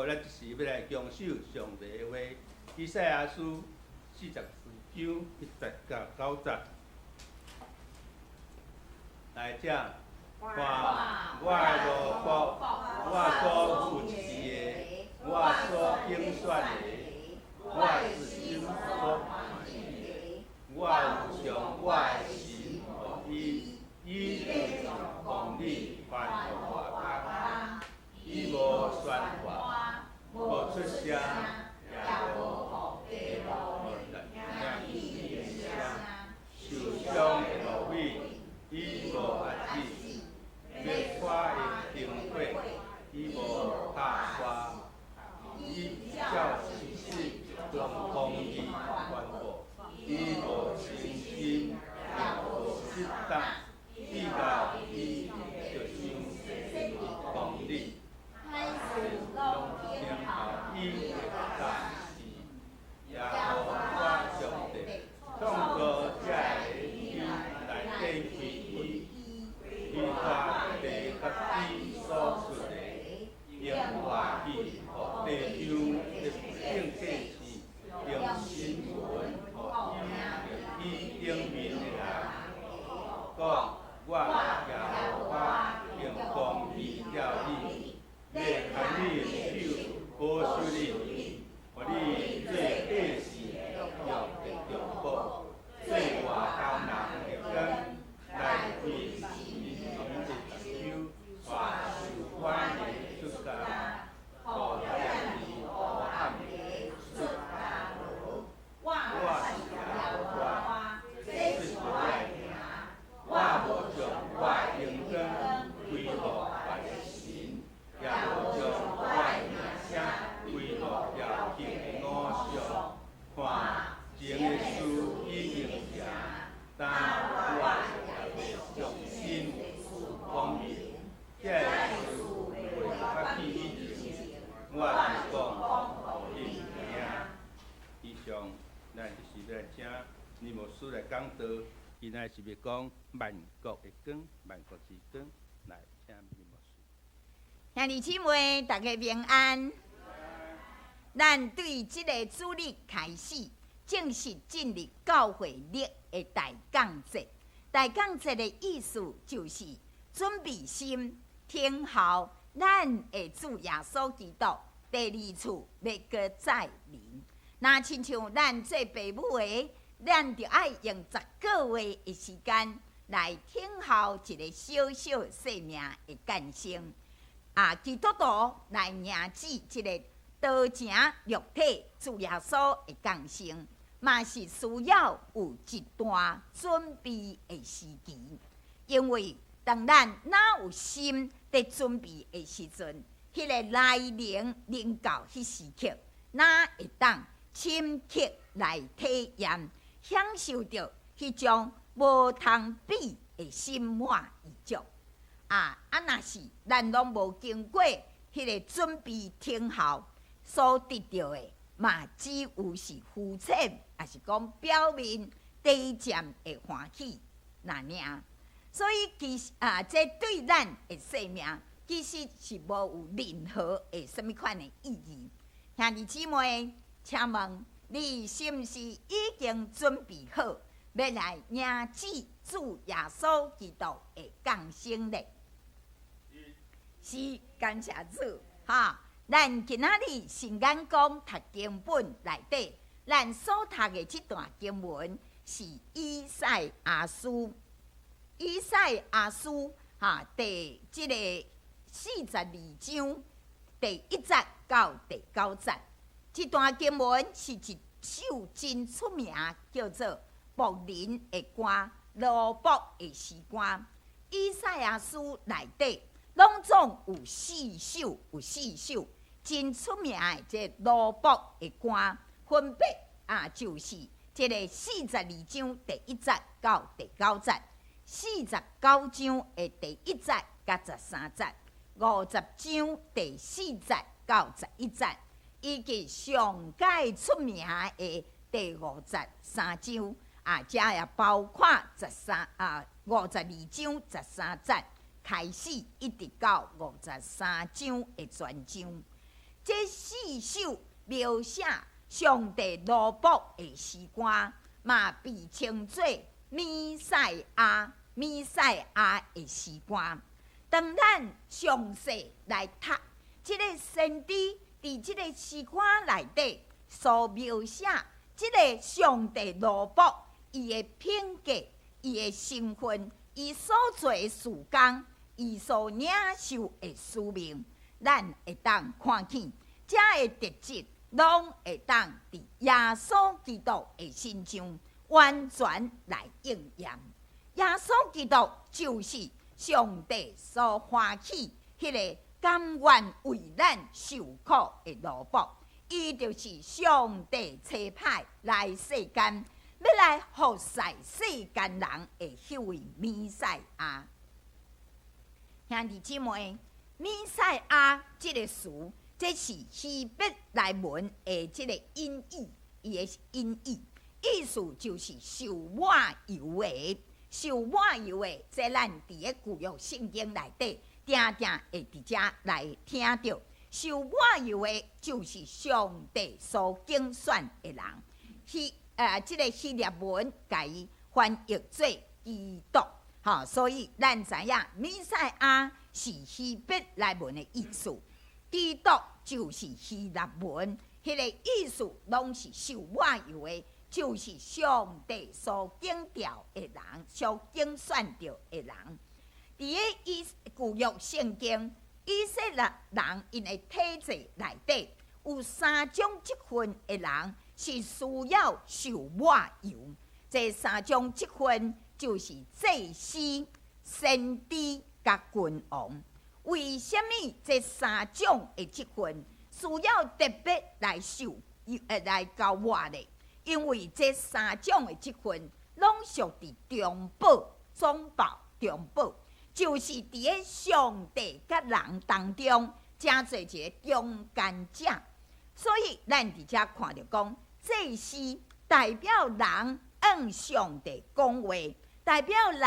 咱就是要来强守上帝的话，以赛亚书44章1-9节。来者，看我的奴仆，我所扶持的，我所拣选的，我自心所欢喜的，我有将我的心予伊，伊就将公理还予我行。伊无喧哗，无出声，也无予地路听伊的声。受伤的芦苇，伊无压制；灭火的灯火，伊无拍刷。伊照实时将公义传播，伊无诚心，也无失当。伊甲伊就像公理。拢听候伊的指示，也互我上帝创造这个伊内底开伊，伊看地甲伊所出的，用话语互地上的应客士，用新闻互伊顶面的人，讲我也互我用公义了你。要牵你的手，保守你，互你做百姓要得着保，做外头人的光，来为民的手，传受欢迎出家，互天地互暗的出家路。我是耶和华，这是我的名，我无将我的荣光归乎别神。也无将我的名声归乎要紧的偶像，看前的事已应验，但我也未将新的事讲明。这事未发起以前，我就讲互你听。以上，咱就是要来请尼牧师来讲道，今仔是要讲万国的光，万国之光，来请尼牧师。兄弟姊妹，大家平安。咱对这个主日开始，正式进入教会日的大降节。大降节的意思就是准备心，听候咱的主耶稣基督第二次要搁再临。那亲像咱做父母的，咱就爱用10个月的时间来听候一个小小生命的诞生。基督徒来迎接这个道成肉体主耶稣的降生，嘛是需要有一段准备的时期。因为当咱哪有心在准备的时阵，迄个来临到迄时刻，哪会当深刻来体验，享受到迄种无通比的心满意足。若是咱拢无经过迄个准备听候，所得到的嘛，只有是肤浅，也是讲表面低贱的欢喜那尔。所以这对咱的生命其实是无有任何的什么款的意义。兄弟姊妹，请问你是毋是已经准备好要来迎接主耶稣基督的降生呢？是，感谢主哈！咱今仔日神眼光读经本内底，咱所读的这段经文是以赛亚书第这个42章第1节到第9节。这段经文是一首真出名，叫做牧人的歌、罗卜的诗歌。以赛亚书内底拢总有4首真出名的这罗卜的歌，分别就是这个42章第1节到第9节，49章的第1节到13节，50章第4节到11节，以及上界出名的第53章，这也包括52章13节。开始一直到53章的全章，这4首描写上帝罗卜的诗歌，嘛被称作弥赛亚的诗歌。当咱详细来读这个先知伫这个诗歌内底所描写，这个上帝罗卜伊的品格、伊的身份、伊所做的事工、伊所领受的使命，咱会当看见这个特质，拢会当伫耶稣基督的身上完全来应验。耶稣基督就是上帝所欢喜迄个甘愿为咱受苦的罗卜，伊就是上帝差派来世间，要来服侍世间人的迄位弥赛亚。兄弟姊妹，弥赛亚这个词，这是希伯来文的这个音译，伊的音译意思就是受抹油的。受抹油的，这咱伫个旧约圣经内底，定定会伫遮来听到。受抹油的，就是上帝所拣选的人。这个希腊文甲伊翻译做基督，所以咱知影弥赛亚是希伯来文的意思，基督就是希腊文，迄个意思拢是受抹油的。就是上帝所拣调的人，所拣选着的人。伫个旧约圣经，以色列人因的体制内底，有3种职分的人是需要受抹油。这3种职分就是祭司、先知甲君王。为什么这3种的职分需要特别来受来交抹呢？因为这3种的职分拢属伫中保、总保、中保，就是伫个上帝甲人当中，正做一个中间者。所以咱伫遮看到讲，祭司代表人向上帝讲话，代表人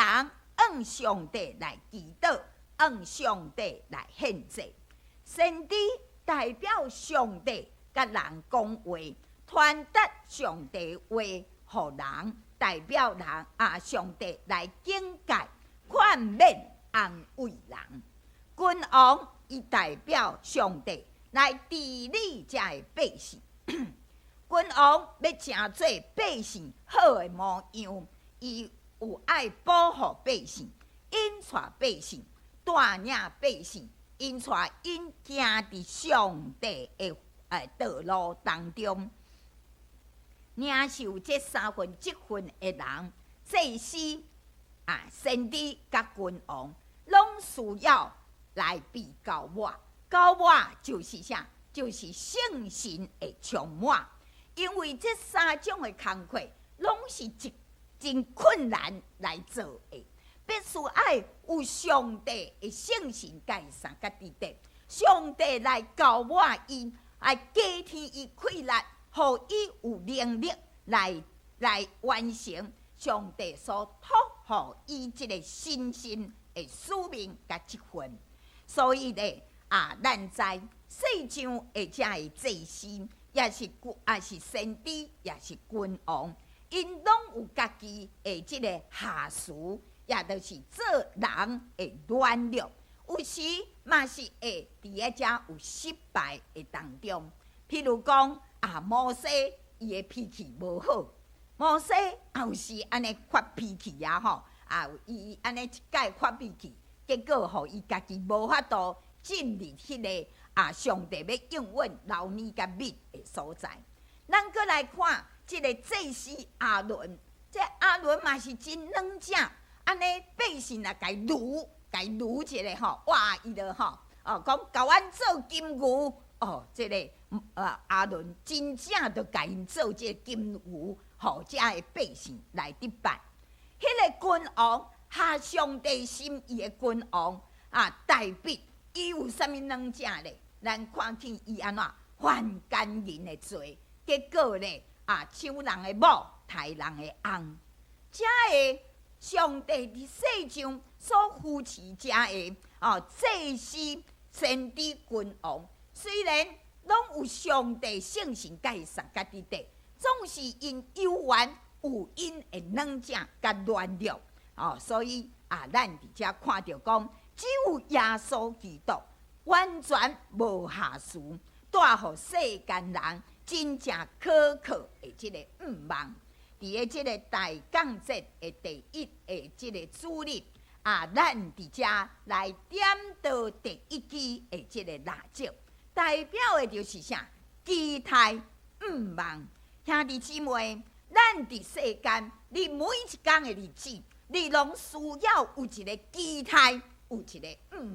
向上帝来祈祷，向上帝来献祭；先知代表上帝甲人讲话。传达上帝话，互人代表人上帝来警戒、劝勉、安慰人。君王伊代表上帝来治理遮个百姓。君王要成做百姓好的模样，伊有爱保护百姓，引带百姓，带领百姓，引带因行伫上帝的道路当中。领受这3份职分的人，祭司、先知甲君王，拢需要来被交抹。交抹就是啥？就是圣神的充满。因为这3种的工课，拢是真困难来做的，必须爱有上帝的圣神介三甲伫底，上帝来交抹伊，来加添伊气力。互伊有能力来完成上帝所托付伊即个新生的使命甲职分。所以咧，咱知世上的遮个祭司，也是先知，也是君王，因拢有家己的即个下士，也就是做人的软弱，有时嘛是会伫个遮有失败的当中。譬如讲。摩西伊的脾气无好，摩西有时安尼发脾气伊安尼一摆发脾气，结果互伊家己无法度进入迄个上帝要应允流年甲蜜的所在。咱搁来看即个祭司亚伦，这亚伦嘛是真软者，安尼百姓甲伊撸一个哇，伊就讲甲阮做金牛即个。亚伦真正就甲因做这金牛，互遮的百姓来得拜。迄个君王下上帝心意的君王大卫，伊有啥物软者咧？咱看见伊安怎犯奸淫的罪，结果咧抢人的某，杀人的翁。遮个上帝伫世上所扶持遮个祭司、先知、君王，虽然拢有上帝圣神甲伊撒家己地，总是因有缘有因的软正甲软弱所以咱伫遮看到讲，只有耶稣基督完全无瑕疵，带互世间人真正可靠的即个望。伫个即个大降节的第一的即个主日咱伫遮来点到第一支的即个蜡烛，代表的就是啥？期待望。兄弟姊妹，咱伫世间，你每一天的日子，你拢需要有一个期待，有一个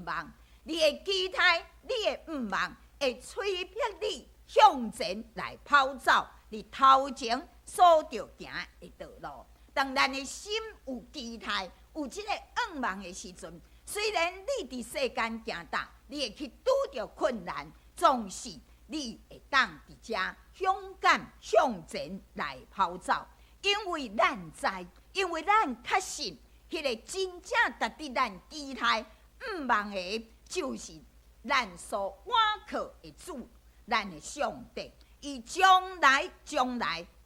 望。你的期待，你的望，会催逼你向前来跑走。你头前所着行的道路，当咱的心有期待、有这个愿望的时阵，虽然你伫世间行踏，你会去拄着困难，总是你会当伫遮勇敢向前来跑走，因为咱知，因为咱确信，迄个真正值得咱期待、愿望的，就是咱所倚靠的主，咱的上帝。伊将来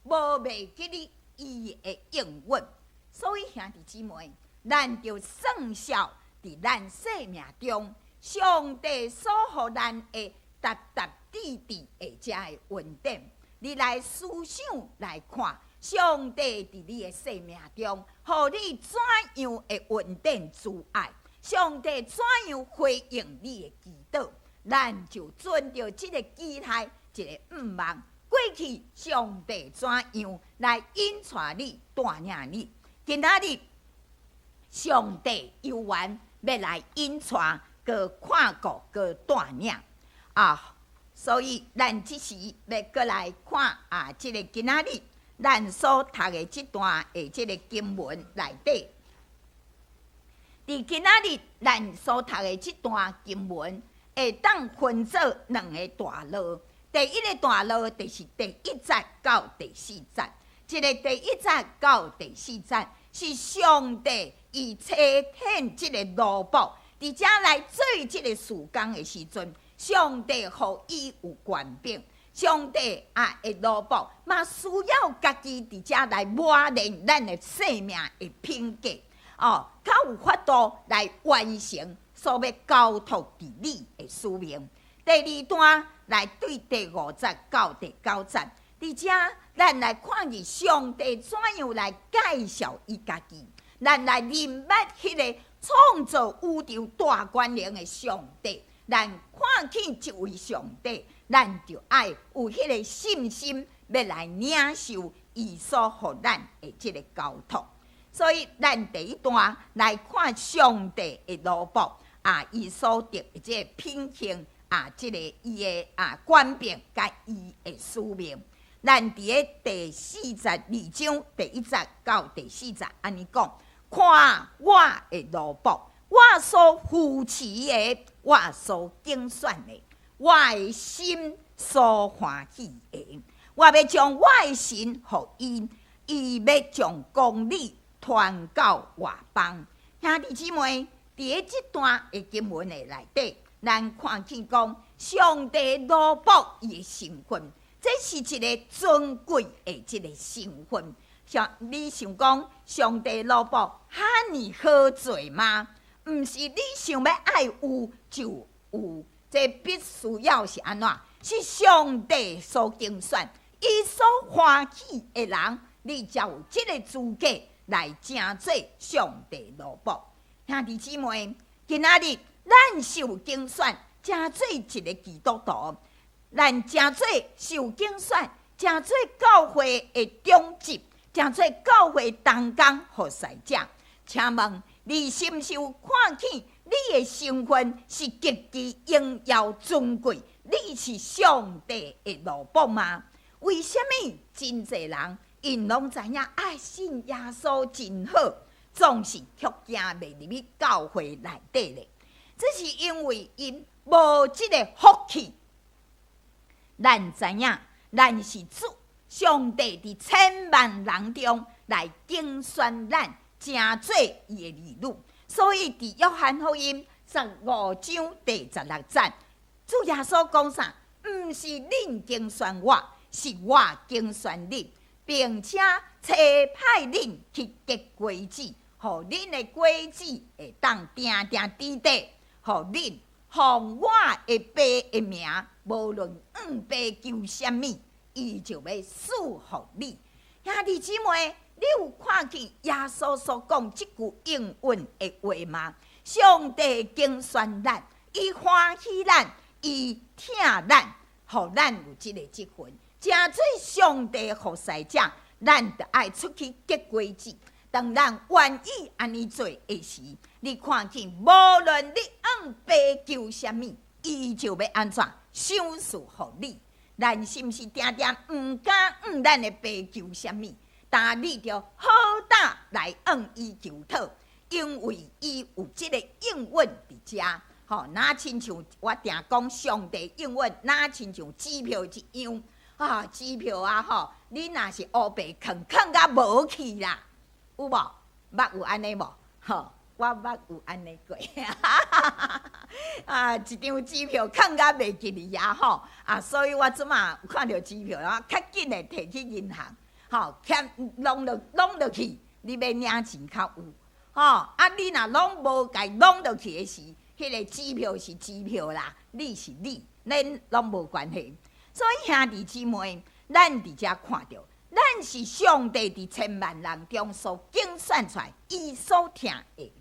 无袂记哩伊的应允，所以兄弟姊妹，咱就算效伫咱生命中，上帝所予咱的踏踏地地的遮的稳定。你来思想来看，上帝伫你的生命中，予你怎样的稳定阻碍？上帝怎样回应你的祈祷？咱就遵着这个期待。一个愿望，过去上帝怎样来引带你、带领你？今仔日上帝有缘要来引带、搁看顾、搁带领所以咱即时要搁来看这个今仔日咱所读的这段的这个经文内底，伫今仔日咱所读的这段经文会当分做两个大落。第一个段落就是第一节到第四节，这个第一节到第四节是上帝以差遣这个罗卜，伫遮来做这个事工的时阵，上帝予伊有权柄，上帝的罗卜嘛需要家己伫遮来磨练咱的生命的品格较有法度来完成所要交托伫你的使命。第二段来对第5节到第9节，伫遮咱来看见上帝怎样来介绍伊家己，咱来明白迄个创造宇宙大权能的上帝，咱看见这位上帝，咱就爱有迄个信心，要来领受伊所予咱的这个交托。所以咱第一段来看上帝的罗卜伊所得的这个品行。这个伊的权柄甲伊的使命，咱伫个第4节2章第1节到第4节安尼讲，看我的罗卜，我所扶持的，我所拣选的，我的心所欢喜的，我要将我的神予伊，伊要将公理传到外邦。兄弟姊妹，伫个这段的经文的内底。咱看见讲，上帝罗卜伊的身份，这是一个尊贵的一个身份。你想讲，上帝罗卜哈尼好做吗？毋是你想要爱有就有，这必须要是安怎？是上帝所拣选，伊所欢喜的人，你才有这个资格来成做上帝罗卜。兄弟姊妹，今仔日。咱受拣选，成做一个基督徒；咱成做受拣选，成做教会的中级，成做教会同工服侍者。请问你是毋是有看见你的身份是极其荣耀尊贵？你是上帝的罗卜吗？为什么真侪人因拢知影信耶稣真好，总是却行袂入去教会内底咧？这是因为因无这个福气。咱知影，咱是主上帝伫千万人中来拣选咱，成做伊的儿女。所以伫约翰福音15章第16节，主耶稣讲啥？毋是恁竞选我，是我竞选恁，并且差派恁去结果子，互恁的果子会当定定伫地，互恁奉我的爸的名，无论爸求什么，伊就要赐互你。兄弟姊妹，你有看见耶稣所讲即句应允的话吗？上帝竞选咱，伊欢喜咱，伊疼咱，互咱有即个积分。正做上帝服侍者，咱就爱出去结果子。当咱愿意安尼做的时，你看见无论你爸求什么，伊就要安怎赏赐互你。咱是毋是定定毋敢咱的爸求什么？但你着好胆来伊求讨，因为伊有即个应允伫遮。吼，哪亲像我定讲上帝应允，哪亲像支票一样。啊，支票啊吼，你若是乌白囥甲无去啦，有无？捌有安尼无？吼，我捌有安尼过。啊，一张支票囥甲袂记哩呀吼，啊，所以我即马有看到支票啊，较紧的摕去银行，吼，欠弄落去，你要领钱较有，吼，啊，你若拢无甲弄落去的时，迄个支票是支票啦，你是你，恁拢无关系。所以兄弟姊妹，咱伫遮看到，咱是上帝伫千万人中所竞选出来，伊所疼的。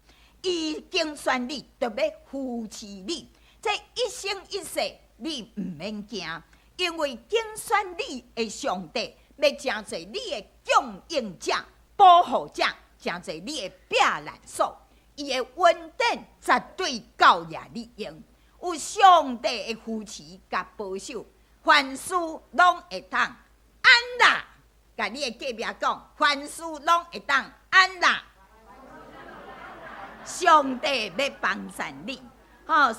伊竞选你，就要扶持你，这一生一世你毋免惊，因为竞选你的上帝要成做你的供应者、保护者，成做你的避难所。伊的稳定绝对够也你用，有上帝的扶持甲保守，凡事拢会当安啦。甲你的隔壁讲，凡事拢会当安啦。上帝要帮助你，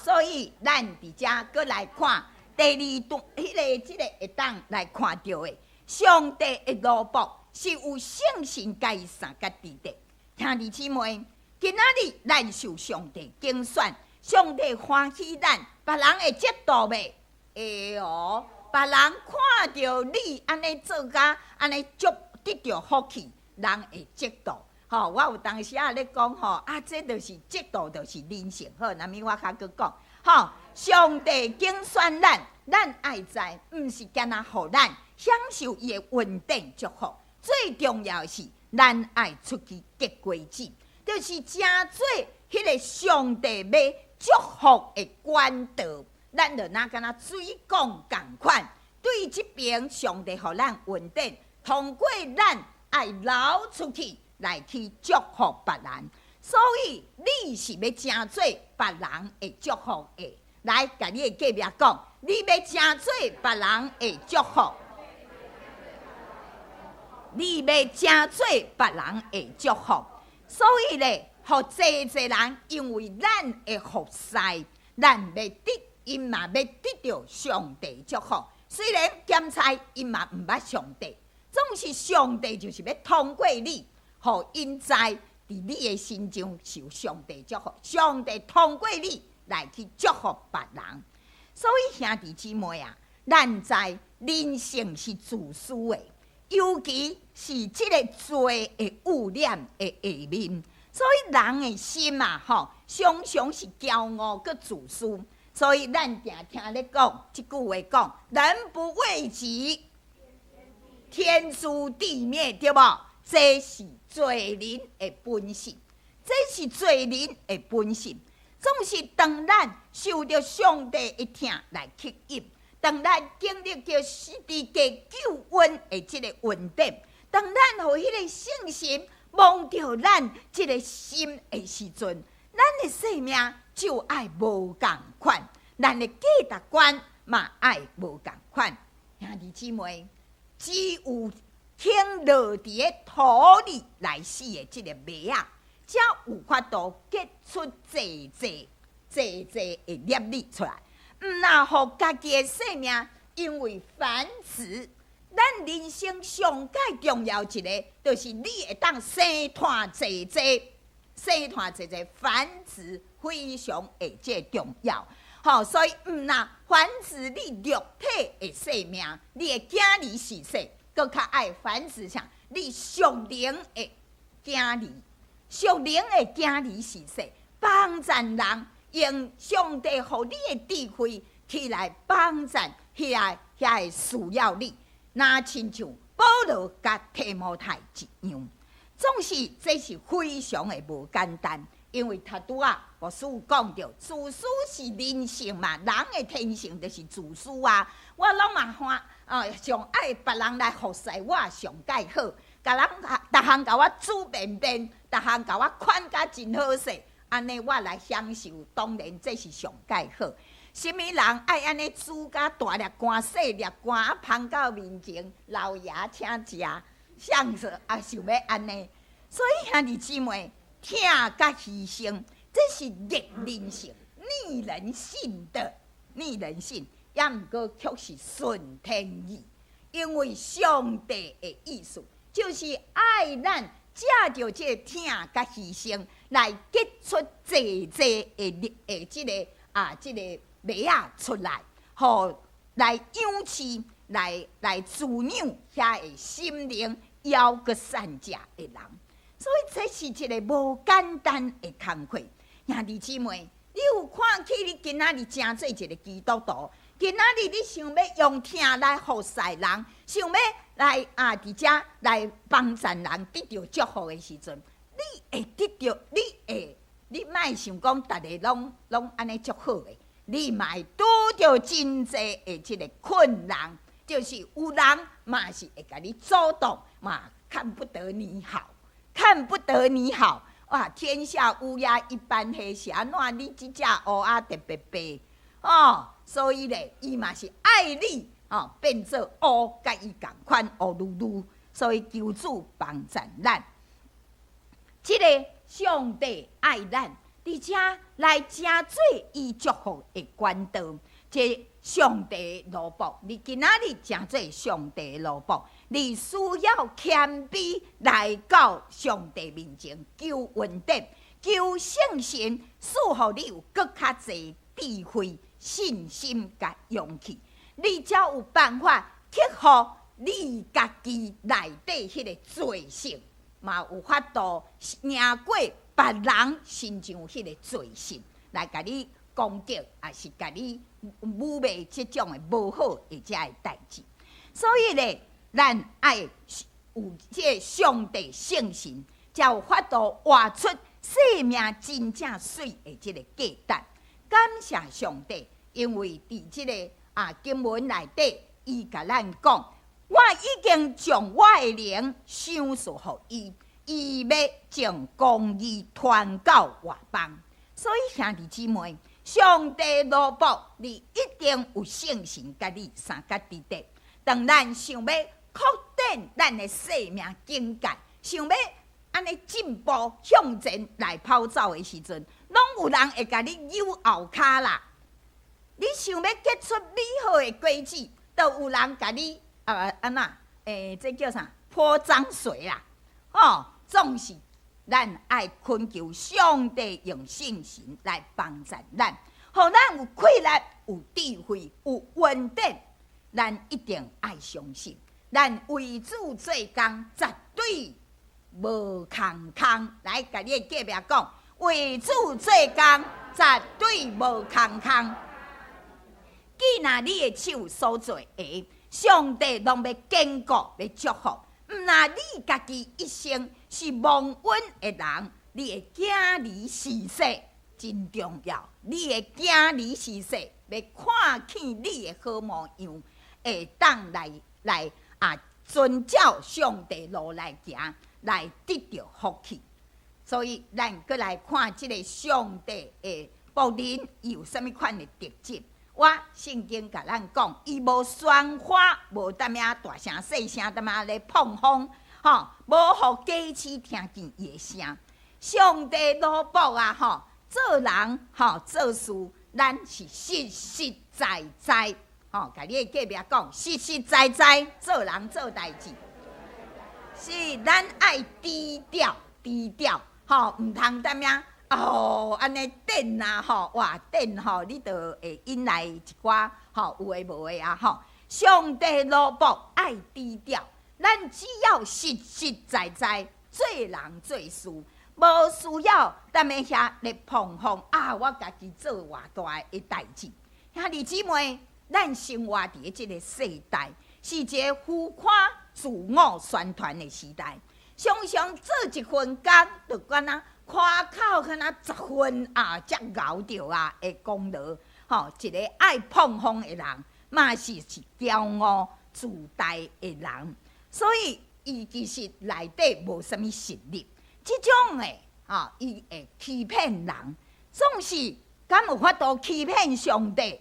所以咱伫遮搁来看第二段，即个会当来看到的，上帝的奴仆是有圣神甲伊三甲伫的。兄弟姊妹，今仔日咱受上帝竞选，上帝欢喜咱，别人会嫉妒袂？会哦，别人看到你安尼做甲安尼足得到福气，人会嫉妒。吼，我有当时咧讲吼，这就是嫉妒，就是人性。好，那么我较搁讲，吼，上帝竞选咱，咱爱知，毋是干那互咱享受伊的稳定祝福，最重要是咱爱出去结果子，就是正做迄个上帝要祝福的管道。咱就哪干那水管共款，对即边上帝互咱稳定，通过咱爱流出去。来去祝福别人，所以你是要正做别人的祝福的。来，甲你的隔壁讲，你要正做别人的祝福，你要正做别人的祝福。所以咧，互济人因为咱的服侍，咱要得，因嘛要得到上帝祝福。虽然检查因嘛毋捌上帝，总是上帝就是要通过你。互因知伫你的心中受上帝祝福，上帝通过你来去祝福别人。所以兄弟姊妹啊，咱知人性是自私的，尤其是这个罪的污染的下面，所以人的心啊，常常是骄傲佮自私。所以咱定听咧讲这句话讲：人不为己，天诛地灭，对无？这是罪人的本性，这是罪人的本性。总是当咱受到上帝的疼来吸引，当咱经历到世界救恩的这个稳定，当咱互迄个信心望着咱这个心的时阵，咱的生命就爱无共款，咱的价值观嘛爱无共款。兄弟姊妹，只有挺落伫个土里来死的这个苗啊，才有法度结出济的粒粒出来。毋若互家己的生命因为繁殖，咱人生上界重要一个，就是你会当生团济，繁殖非常会这重要。所以若繁殖你肉体的生命，你的囝儿是说，搁较爱繁殖啥？你属灵的囝儿，属灵的囝儿是说，帮助人用上帝予你的智慧起来帮助遐会需要你，若亲像保罗甲提摩太一样。总是这是非常的无简单，因为他拄牧师讲着，自私是人性嘛，人的天性就是自私啊。我拢嘛上爱别人来服侍我上介好，甲人逐项甲我煮便便，逐项甲我款甲真好势，安尼我来享受，当然这是上介好。什么人爱安尼煮甲大粒干、细粒干，啊捧到面前，老爷请食，享受想要安尼。所以兄弟姊妹，疼甲牺牲，这是逆人性、逆人性的逆人性，也毋过却是顺天意。因为上帝的意思就是爱咱，借着这疼甲牺牲来结出济济的这个麦仔出来，来养饲，来滋养遐个心灵要个善食的人。所以这是一个无简单的工课。兄弟姊妹，你有看起你今仔日真做一个基督徒？今仔日你想要用疼来服侍人，想要来伫遮来帮助人得到祝福的时阵，你会得到，你莫想讲大家拢安尼足好的，你嘛会拄着真济的这个困难，就是有人嘛是会甲你阻挡，嘛看不得你好。看不得你好，哇！天下乌鸦一般黑，是安怎？你这只乌鸦特别白所以咧，伊嘛是爱你变做乌，甲伊共款乌噜噜。所以求主帮助咱，这个上帝爱咱，而且来真做伊祝福的管道。这上帝的路仆，你今仔日真做上帝的路仆，你需要谦卑来到上帝面前求恩典，求圣神赐予你有更较侪智慧、信心甲勇气，你才有办法克服你家己内底迄个罪性，嘛有法度赢过别人身上迄个罪性，来甲你攻击，也是甲你污蔑这种的无好的这个代志。所以咧，咱爱有这上帝圣神，才有法度活出生命真正水的这个价值。感谢上帝，因为伫这个经文内底，伊甲咱讲，我已经将我的灵赏赐予伊，伊要将公义传到外邦。所以兄弟姊妹，上帝路仆，你一定有圣神甲你三甲伫地。当咱想要扩展咱的生命境界，想要安尼进步向前来跑走的时阵，拢有人会甲你扭后骹啦。你想要结出美好的果子，都有人甲你这叫啥？泼脏水啦！总是咱爱恳求上帝用圣神来帮助咱，互咱有快乐、有智慧、有稳定。咱一定爱相信，咱为主做工，绝对无空空。来，甲你的隔壁讲，为主做工，绝对无空空。既然你的手所做的，上帝拢要坚固，要祝福。毋那你家己一生是蒙恩的人，你的囝儿是说真重要。你的囝儿是说要看见你的好模样，会当来遵照上帝路来行，来得到福气。所以咱搁来看这个上帝的仆人有什么款的特质？圣经甲咱讲，伊无喧哗，无踮遐大声细声，踮遐咧碰风，无互鸡鼠听见伊的声。上帝路仆做人做事，咱是实实在在。甲你的隔壁讲，实实在在做人做代志，是咱爱低调，毋通踮遐安尼等啊吼，哇等吼，你就会引来一寡吼有诶无诶啊吼。上帝罗卜爱低调，咱只要实实在在做人做事，无需要踮咧遐咧碰碰啊！我家己做偌大诶代志。兄弟姊妹，咱生活伫即个世代，是一个浮夸自我宣传诶时代。常常做一份工，就敢若夸口敢若10分啊，才熬着啊的功劳。一个爱碰碰诶人，嘛是骄傲自大诶人，所以伊其实内底无啥物实力。即种诶伊会欺骗人，总是敢有法度欺骗上帝？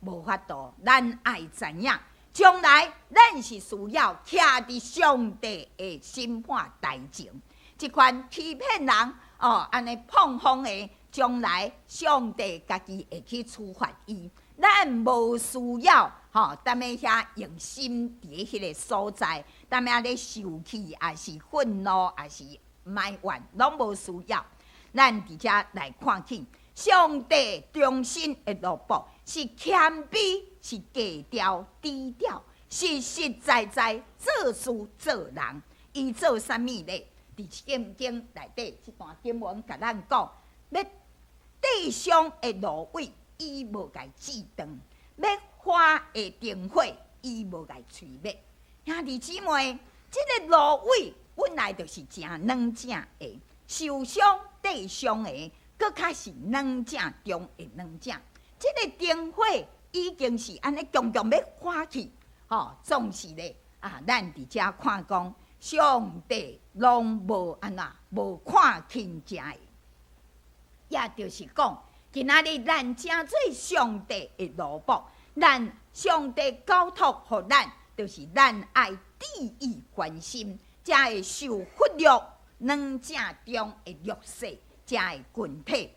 无法度，咱爱知影，将来咱是需要徛伫上帝的审判台前。即款欺骗人安尼碰碰的，将来上帝家己会去处罚伊。咱无需要踮咧遐用心伫迄个所在，踮咧咧受气，也是愤怒，也是埋怨，拢无需要。咱伫遮来看起，上帝忠心的路步是谦卑，是低调低调，实实在在做事做人。伊做啥物咧？伫圣经内底这段经文甲咱讲，要地上的芦苇，伊无甲制断；要花的灯火，伊无甲吹灭。兄弟姊妹，这个芦苇本来就是真软正的，受伤地上的，搁较是软正中的软正。这个灯火已经是安尼强强要花去，总是咧咱伫遮看讲，上帝拢无安那无看轻正的，也就是讲，今仔日咱正做上帝的奴仆，咱上帝交托互咱，就是咱爱注意关心，才会受忽略软正中的弱势，才会群体。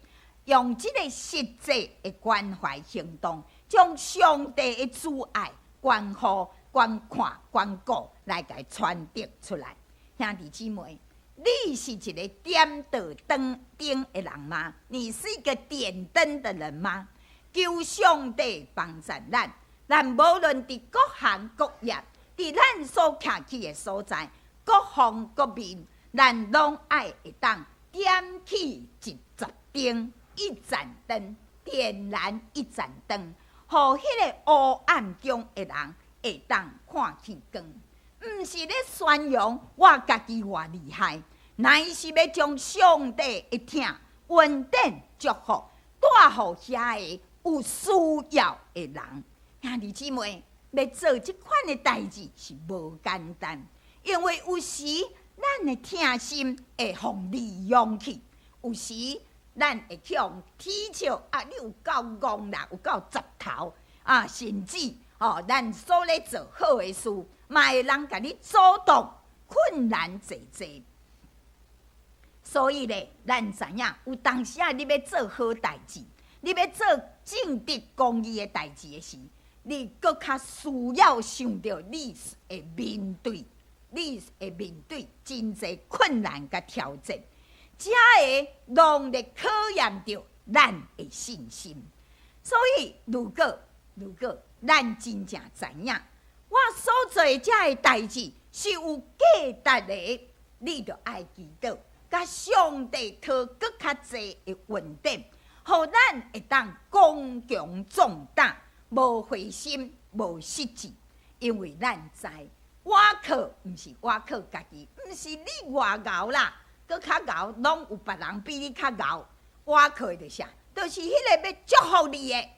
用这个实际的关怀行动，将上帝的慈爱、关护、关看、关顾来给传递出来。兄弟姊妹，你是一个点到灯灯的人吗？你是一个点灯的人吗？求上帝帮助咱，咱无论伫各行各业，伫咱所徛起的所在，各方各面，咱拢爱会当点起一盏灯。一盏灯，点燃一盏灯，互迄个黑暗中的人会当看见光。毋是咧宣扬我家己偌厉害，乃是要将上帝的疼、恩典、祝福带互遐个有需要的人。兄弟姊妹，要做即款的代志是无简单，因为有时咱的疼心会互利用去，有时咱会向天笑你有够戆啦，有够十头甚至咱所咧做好的事，嘛会人甲你阻挡，困难济济。所以咧，咱知影有当时你要做好代志，你要做正直公义的代志的时，你搁较需要想到你会面对真济困难甲挑战。才会拢咧考验着咱的信心。所以，如果咱真正知影，我所做遮的代志是有价值的，你就爱祈祷，甲上帝讨搁较济的恩典，互咱会当刚强壮胆，无灰心，无失志。因为咱知，我靠毋是我靠家己，毋是你外敖啦。搁较敖，拢有别人比你较敖。我靠的啥？就是迄个要祝福你的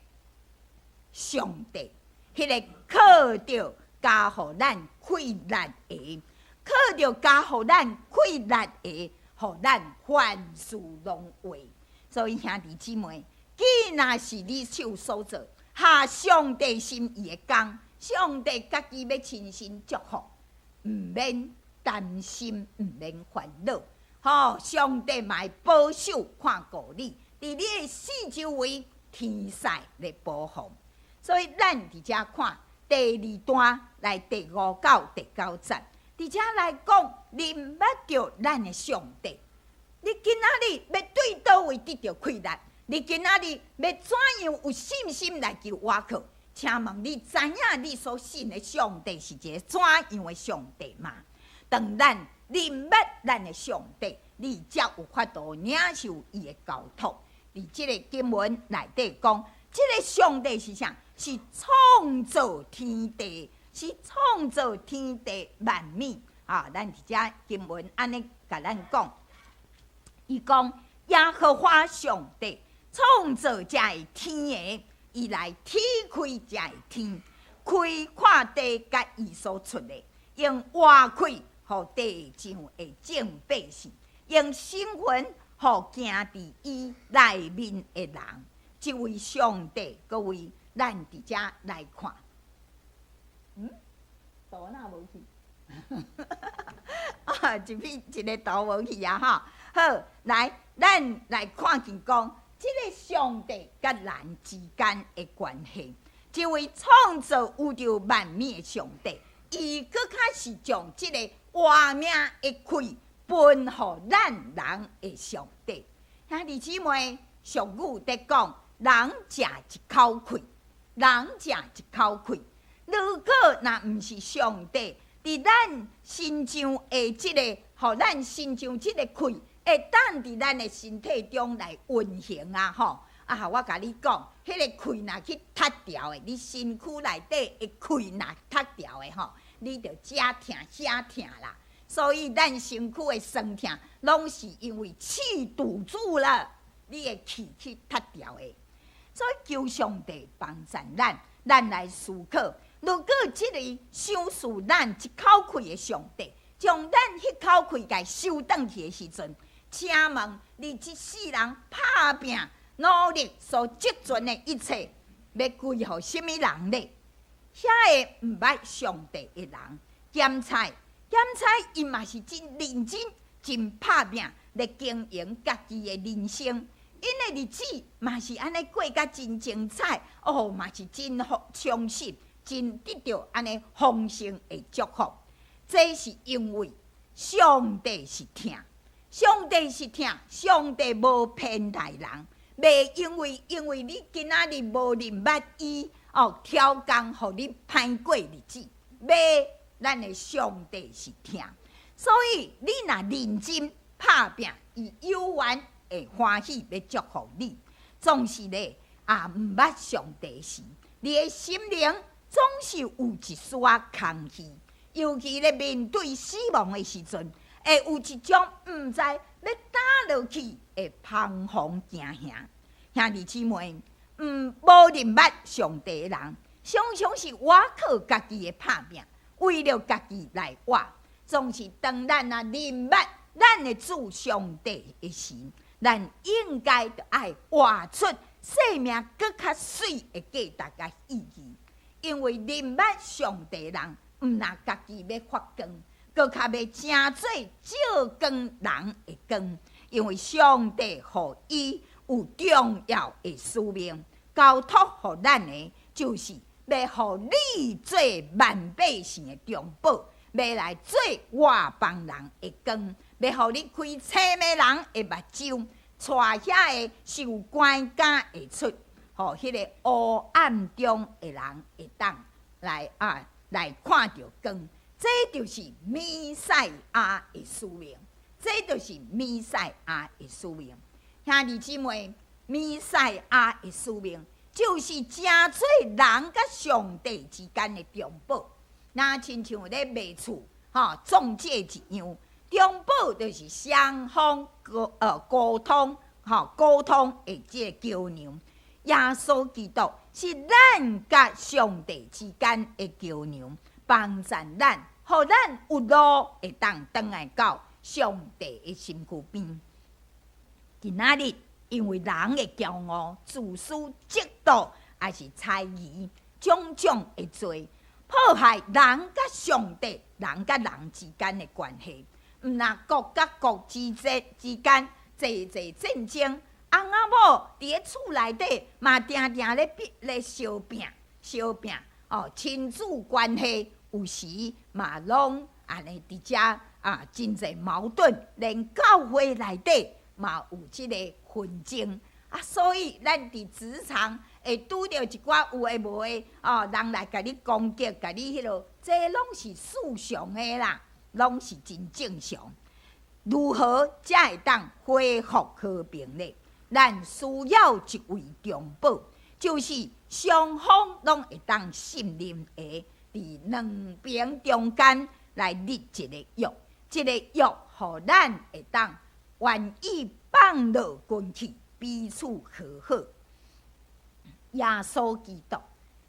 上帝，迄个靠着加互咱快乐的，靠着加互咱快乐的，互咱凡事拢会。所以兄弟姊妹，既然是你手所做，下上帝心意的工，上帝家己要亲身祝福，毋免担心，毋免烦恼。上帝嘛会保守看顾你，伫你的四周围天使来保护。所以咱伫遮看第2段来第5到第9节，伫遮来讲认捌着咱的上帝，你今仔日要对倒位得到快乐？你今仔日要怎样有信心来求我靠？请问你知影你所信的上帝是一个怎样的上帝吗？当咱认捌咱的上帝，你才有法度领受伊的交托。伫即个经文内底讲，即个上帝是啥？是创造天地，是创造天地万物。咱伫遮经文安尼甲咱讲，伊讲耶和华上帝创造遮个天个，伊来天开遮个天，开看地甲伊所出的，用挖开。互地上的正百姓，用生魂互行伫伊内面的人，即位上帝，各位，咱伫遮来看。图哪无去？一个图无去啊！哈，好，来，咱来看见讲，即个上帝甲人之间的关系，即位创造宇宙万物的上帝，伊搁较是将即个活命的气分互咱人的上帝。兄弟姊妹，俗语在讲，人食一口气，人食一口气。如果若毋是上帝伫咱身上的即个，互咱身上即个气，会当伫咱的身体中来运行啊！吼我甲你讲，迄个气若去塌掉的，你身躯内底的气若塌掉的吼。你着遮疼遐疼啦，所以咱身躯的酸痛，拢是因为气堵住了，你的气去塌掉的。所以求上帝帮助咱来思考。如果即个想视咱一口气的上帝，将咱迄口气甲收转去的时阵，请问你一世人打拼努力所积存的一切，要归互什么人呢？遐个毋捌上帝的人，咸菜，伊嘛是真认真、真拍拼来经营家己的人生。因的日子嘛是安尼过甲真精彩，嘛是真充实，真得到安尼丰盛的祝福。这是因为上帝是疼，上帝无偏待人，袂因为你今仔日无认捌伊。挑工，互你歹过日子，咱的上帝是疼，所以你若认真拍拼，伊有缘会欢喜要祝福你。总是咧毋捌上帝时，你的心灵总是有一丝空虚，尤其咧面对死亡的时阵，会有一种毋知要打落去的彷徨惊吓。兄弟姊妹。无认捌上帝的人，常常是活靠家己的拍拼，为了家己来活。总是当咱认捌咱的主上帝的时，咱应该着爱活出生命更较水的价值甲意义。因为认捌上帝的人，毋若家己要发光，更较要成做照光人的光。因为上帝互伊有重要的使命。交托互咱的，就是要互你做万百姓的中保，要来做外邦人的光，要互你开青的人的目睭，带遐个受关家的出，互迄个黑暗中的人会当来看到光。这就是弥赛亚的使命，这就是弥赛亚的使命。兄弟姊妹。弥赛亚的使命，就是成做人甲上帝之间的中保。那亲像咧卖厝，中介一样，中保就是双方沟通的这个桥梁。耶稣基督是咱甲上帝之间的桥梁，帮助咱，互咱有路会当转来到上帝的身躯边。今仔日。因为人的骄傲、自私、嫉妒，还是猜疑，种种的罪，破坏人甲上帝、人甲人之间的关系。毋若国甲国之间，济战争，翁仔某伫咧厝内底嘛，定咧相拼。亲子关系有时嘛拢安尼伫遮真侪矛盾，连教会内底嘛有即个纷争所以咱伫职场会拄着一寡有诶无诶人来甲你攻击，甲你迄落，这拢是事常诶啦，拢是真正常。如何才会当恢复和平呢？咱需要一位中保，就是双方拢会当信任的，伫两边中间来立一个约，这个约，互咱会当愿意放落军去，彼此和好。耶稣基督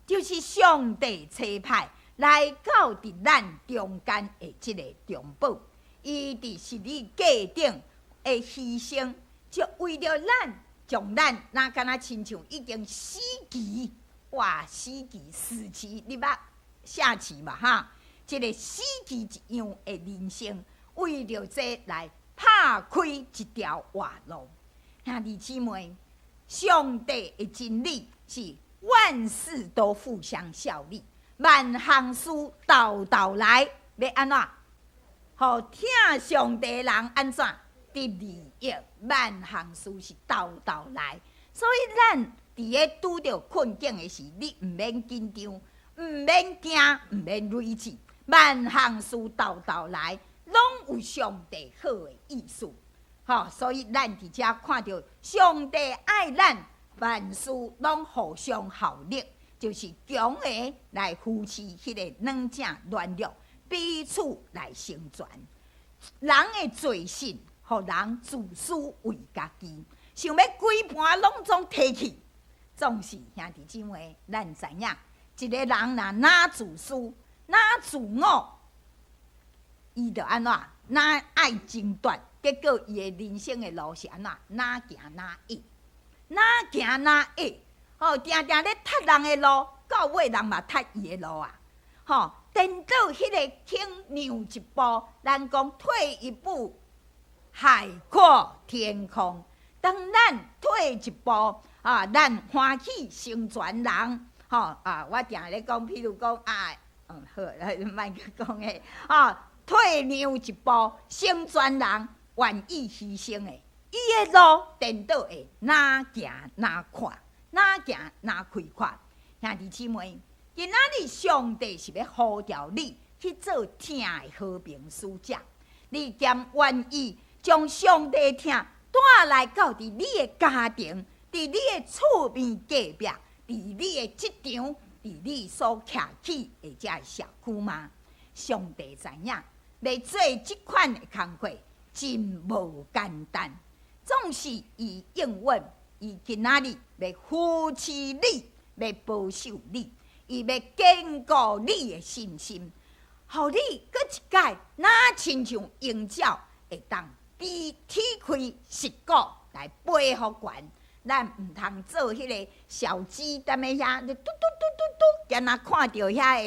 就是上帝差派来到伫咱中间的这个中保。伊伫十字架顶的牺牲，就为了咱，将咱若敢若亲像已经死期，死期死期，你捌下期嘛哈？这个死期一样的人生，为了这来拍开一条活路。兄弟姊妹，上帝的真理是万事都互相效力，万行事道道来，要安怎？互听上帝人安怎得利益，万行事是道道来。所以咱伫咧拄着困境的时，你毋免紧张，毋免惊，毋免累志，万行事道道来，拢有上帝好的意思。所以咱伫遮看到上帝爱咱，万事拢互相效力，就是强的来扶持迄个软正软弱。彼此来成全，人的罪性，互人自私为家己，想要规盘拢总摕去。总是兄弟姊妹，咱知影，一个人若哪自私，哪自我，伊就安怎？哪爱争夺，结果伊的人生的路是安怎？哪行哪矮，哪行哪矮。定定咧踢人的路，到尾人嘛踢伊的路颠倒迄个轻让一步，咱讲退一步，海阔天空。当咱退一步咱欢喜成全人我定咧讲，譬如讲好，莫去讲诶退让一步，成全人，愿意牺牲诶，伊诶路颠倒诶，哪行哪看，哪行哪开阔。兄弟姊妹，今仔日上帝是要呼召你去做疼的和平使者，你兼愿意将上帝疼带来到伫你的家庭，伫你的厝边隔壁，伫你的职场，伫你所徛起的这社区吗？上帝知影，要做这款的工作真无简单，总是伊应允，伊今仔日要扶持你，要保守你。伊要坚固你的信心，互你搁一届哪亲像鹰鸟，会当比踢开实骨来飞互悬。咱毋通做迄个小鸡，踮咧遐，嘟嘟嘟嘟嘟，敢若看到遐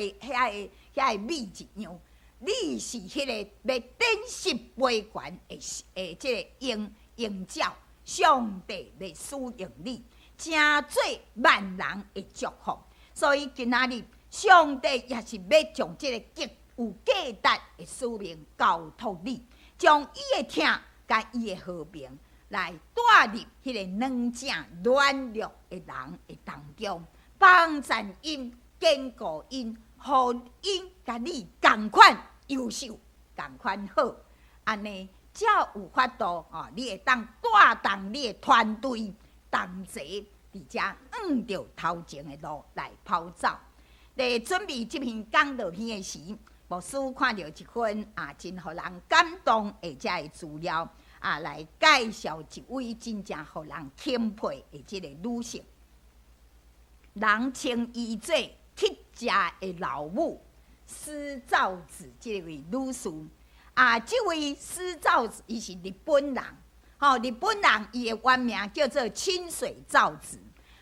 个米一样。你是迄个要展翅飞悬的即个鹰鸟，上帝要使用你，成做万人的祝福。所以今仔日，上帝也是要将这个极有价值的使命交托你，将伊的疼甲伊的和平来带入迄个软正软弱的人的当中，帮助因、坚固因，互因甲你同款优秀、同款好，安尼才有法度你会当带动你的团队同齐。伫遮按着头前的路来跑走。在准备这篇讲道片的时，牧师看到一份真互人感动的这个资料来介绍一位真正互人钦佩的这个女性。人称伊做乞家的老母施造子这位女士这位施造子伊是日本人，日本人伊的原名叫做清水造子。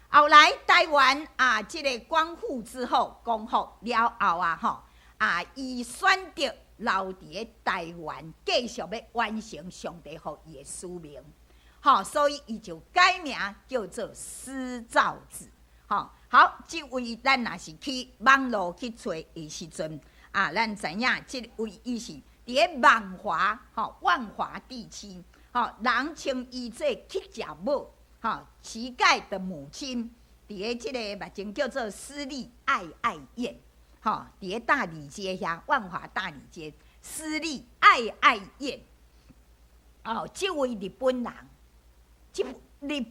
后来台湾这个光复之后，光复了后伊选择留伫台湾，继续要完成上帝予伊的使命。所以伊就改名叫做施造子。好，这位咱若是去网络去找的时阵咱知影这位伊是伫咧万华地区，人称伊做乞食母，乞丐的母亲，伫咧即个目前叫做私立爱爱宴，伫咧大理街遐，万华大理街私立爱爱宴。即位日本人，日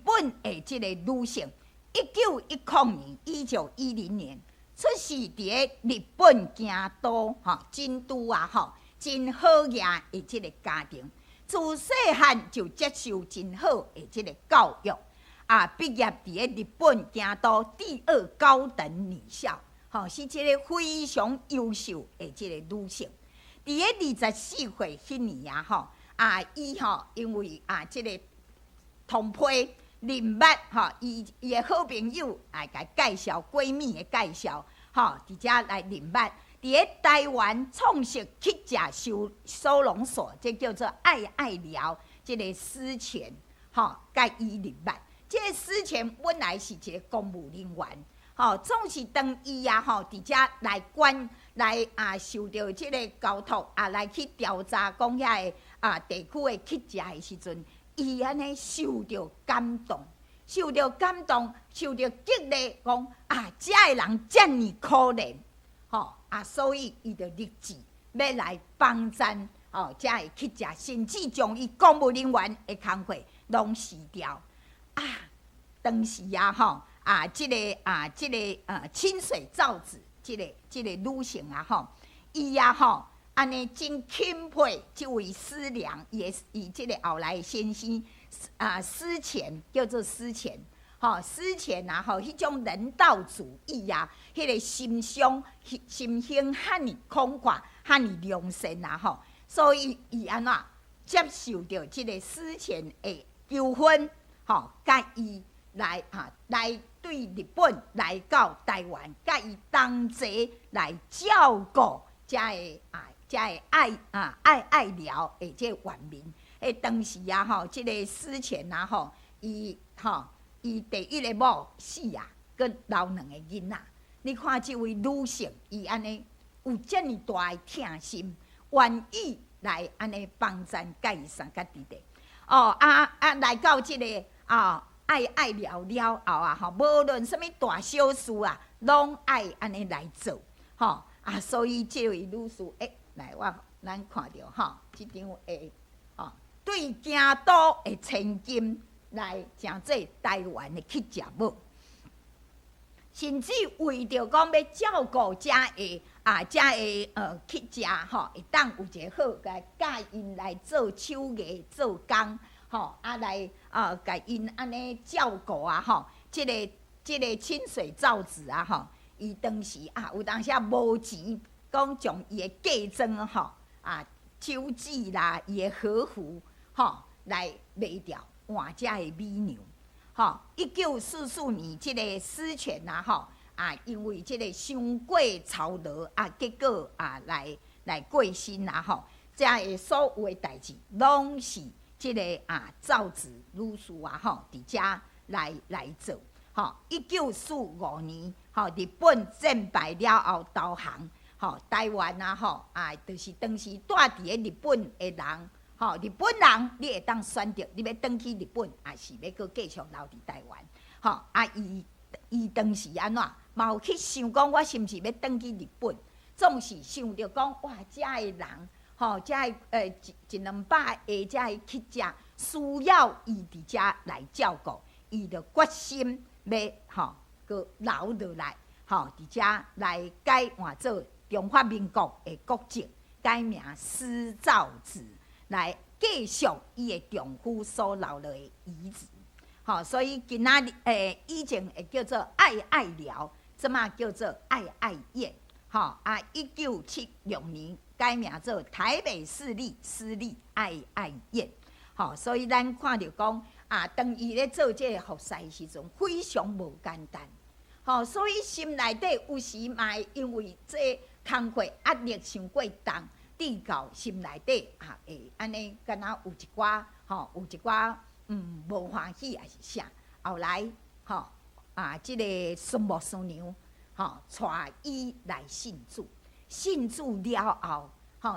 本的即个女性，1910年出世伫咧日本京都京都真好嘢的即个家庭，自细汉就接受真好的即个教育，毕业伫咧日本京都第2高等女校，是即个非常优秀的即个女性。伫咧24岁迄年伊因为即个同批林捌伊的好朋友甲介绍闺蜜的介绍，伫遮来林捌，伫咧台湾创设乞食收容所，这叫做爱爱寮，即个思前，甲伊林捌。即个思前本来是一个公务人员，总是当伊伫遮来管来受到即个交托来去调查讲遐个地区的乞食的时阵，伊安尼受到感动，受到激励，讲遮个人遮尔可怜，所以伊就立志要来帮赞遮个乞食，甚至将伊公务人员的工课拢辞掉。当时即个清水造子，即个女性伊安尼真钦佩即位师娘，伊即个后来先生思前，叫做思前，思前迄种人道主义迄个心胸遐尼宽阔，遐尼良善所以伊安怎接受到即个思前的求婚，甲伊来对日本来到台湾，甲伊同齐来照顾遮个爱寮的这原民。当时即个思前伊第一个某死佮留2个囡仔。你看即位女性，伊安尼有遮尔大的疼心，愿意来安尼帮咱甲伊三甲弟弟。来到即个爱聊了后无论什么大小事拢爱安尼来做，所以这位女士，来咱看到即张对京都的千金来诚做台湾的乞食母，甚至为着讲要照顾遮个乞食会当有一个好个教因来做手艺做工。来甲因安尼照顾即个清水造子伊当时有当时无钱，讲将伊的嫁妆手指啦，伊的和服来卖掉换遮的美娘。1944年，即个思前因为即个伤过操劳结果来过身遮个所有的代志拢是即个造子女士伫遮来做。1945年日本战败了后投降，台湾就是当时住伫咧日本的人，日本人你会当选择你要转去日本，还是要搁继续留伫台湾。伊当时安怎嘛有去想讲，我是毋是要转去日本？总是想着讲，哇，遮个人。遮一200个遮个乞食需要伊伫遮来照顾，伊就决心要搁留落来，伫遮来改换做中华民国的国籍，改名施造子，来继续伊的丈夫所留落的遗址。所以今仔日以前会叫做爱爱寮，即马叫做爱爱宴。1976年。改名做台北市立私立爱爱宴，所以咱看到讲当伊咧做这个服侍时阵，非常无简单，所以心内底有时嘛因为这工课压力伤过重，滴到心内底会安尼，敢若有一寡无欢喜还是啥，后来这个孙牧师娘带伊来信主。信主了后，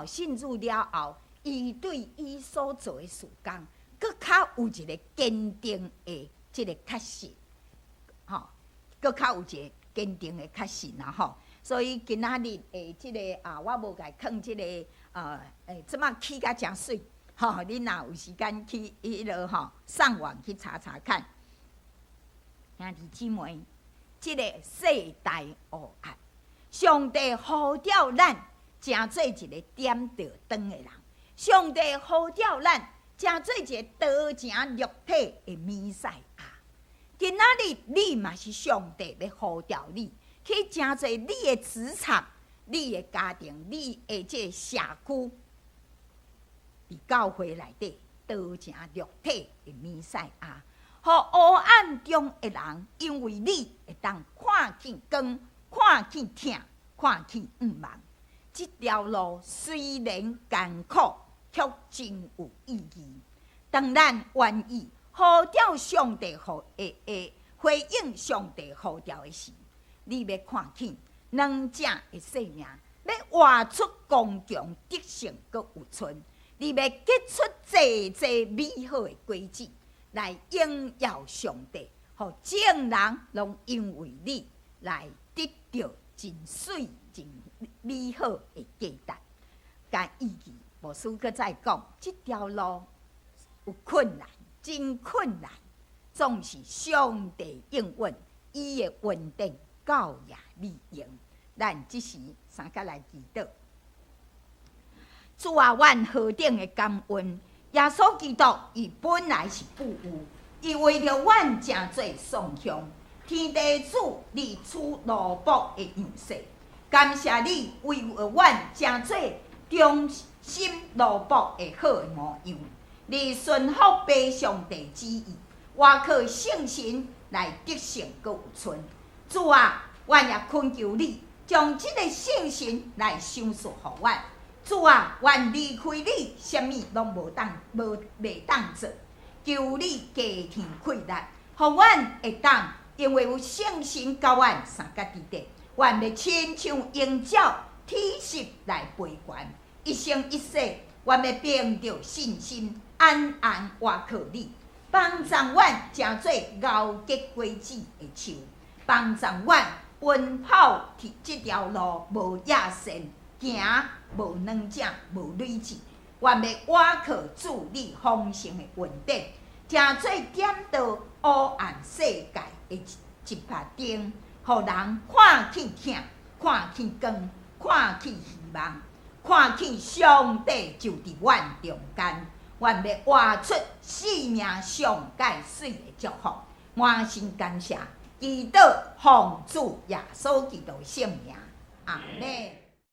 信主了后，伊对伊所做的事工，搁较有一个坚定的即个确信，搁较有一个坚定的确信啦吼。所以今仔日诶，即个我无甲放即个即马起甲诚水，恁若有时间去迄落上网去查查看。兄弟姊妹，即个世代黑暗，上帝呼召咱，诚做一个点着灯的人。上帝呼召咱，诚做一个道成肉体的弥赛亚。今仔日你嘛是上帝要呼召你。去诚做你的职场、你的家庭、你的即个社区，伫教会内底道成肉体的弥赛亚，互黑暗中的人，因为你会当看见光、看见疼、看见望。这条路虽然艰苦，却真有意义。当咱愿意呼召上帝回应上帝呼召的时，你要看见两者的性命，要活出刚强、德性，阁有存。你要结出济济美好的果子，来荣耀上帝，互众人拢因为你来得到真水、真美好的价值。甲意义，无需阁再讲，这条路有困难，真困难，总是上帝应允，伊的稳定。教也利用，咱即时三甲来祈祷。主啊，阮何等的感恩！耶稣基督伊本来是富有，伊为着阮诚做送香。天地主，你出奴仆的样式，感谢你为阮诚做忠心奴仆的好的模样。你顺服被上帝旨意，我靠圣神来得胜阁有存。主啊，阮也恳求你，将即个圣神来赏赐互阮。主啊，阮离开你，啥物拢袂当做。求你加添气力，互阮会当，因为有圣神教阮三甲伫地，阮要亲像鹰鸟天实来飞悬，一生一世，阮要凭着信心安安活靠你，帮助阮诚做熬结果子的树。帮助阮奔跑即条路无野线，行无软正无累志。阮要倚靠主你丰盛的稳定，诚做点到黑暗世界的一拍灯，互人看见疼，看见光，看见希望，看见上帝就伫阮中间。阮要活出生命上界水的祝福，满心感谢。祈祷奉主耶稣基督圣名，阿门。